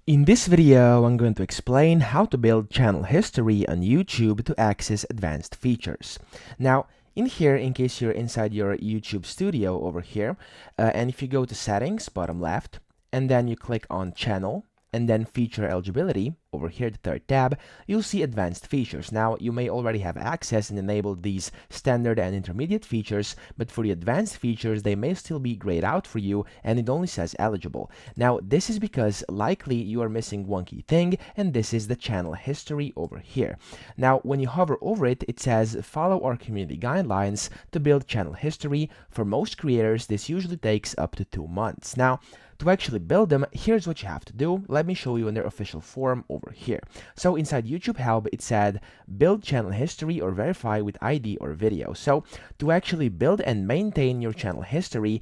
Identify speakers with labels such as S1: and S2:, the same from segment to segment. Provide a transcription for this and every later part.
S1: In this video, I'm going to explain how to build channel history on YouTube to access advanced features. Now, in here, in case you're inside your YouTube studio over here, and if you go to settings, bottom left, and then you click on channel, and then feature eligibility, over here, the third tab, you'll see advanced features. Now, you may already have access and enabled these standard and intermediate features, but for the advanced features, they may still be grayed out for you, and it only says eligible. Now, this is because likely you are missing one key thing, and this is the channel history over here. Now, when you hover over it, it says follow our community guidelines to build channel history. For most creators, this usually takes up to 2 months. Now, to actually build them, here's what you have to do. Let me show you in their official form over here. So inside YouTube Help, it said build channel history or verify with ID or video. So to actually build and maintain your channel history,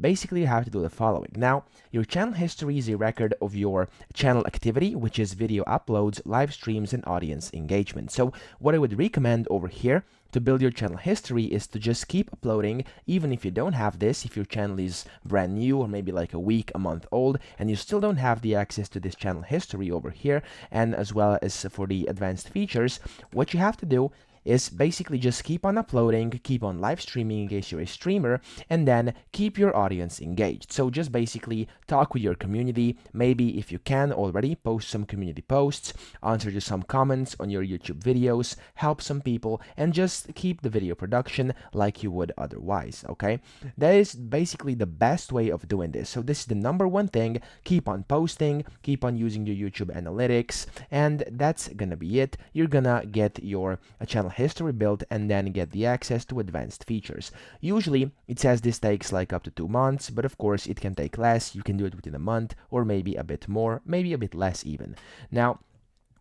S1: basically you have to do the following. Now, your channel history is a record of your channel activity, which is video uploads, live streams, and audience engagement. So what I would recommend over here to build your channel history is to just keep uploading, even if you don't have this, if your channel is brand new or maybe like a week, a month old, and you still don't have the access to this channel history over here, and as well as for the advanced features, what you have to do is basically just keep on uploading, keep on live streaming in case you're a streamer, and then keep your audience engaged. So just basically talk with your community, maybe if you can already, post some community posts, answer to some comments on your YouTube videos, help some people, and just keep the video production like you would otherwise, okay? That is basically the best way of doing this. So this is the number one thing. Keep on posting, keep on using your YouTube analytics, and that's gonna be it. You're gonna get your channel history built and then get the access to advanced features. Usually it says this takes like up to 2 months, but of course it can take less. You can do it within a month or maybe a bit more, maybe a bit less even. Now,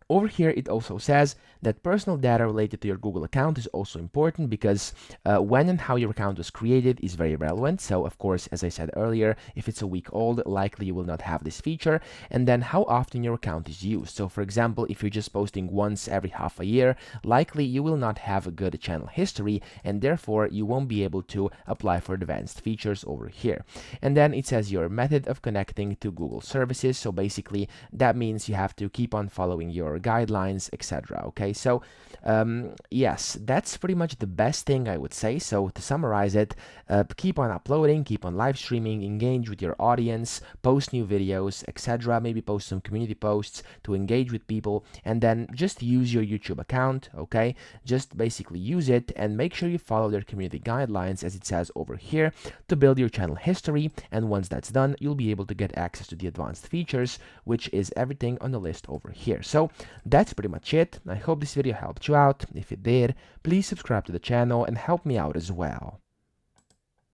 S1: over here, it also says that personal data related to your Google account is also important because when and how your account was created is very relevant. So, of course, as I said earlier, if it's a week old, likely you will not have this feature. And then how often your account is used. So, for example, if you're just posting once every half a year, likely you will not have a good channel history, and therefore you won't be able to apply for advanced features over here. And then it says your method of connecting to Google services. So basically, that means you have to keep on following your guidelines, etc. Okay, so yes, that's pretty much the best thing I would say. So to summarize it, keep on uploading, keep on live streaming, engage with your audience, post new videos, etc. Maybe post some community posts to engage with people, and then just use your YouTube account. Okay, just basically use it and make sure you follow their community guidelines as it says over here to build your channel history. And once that's done, you'll be able to get access to the advanced features, which is everything on the list over here. So that's pretty much it. I hope this video helped you out. If it did, please subscribe to the channel and help me out as well.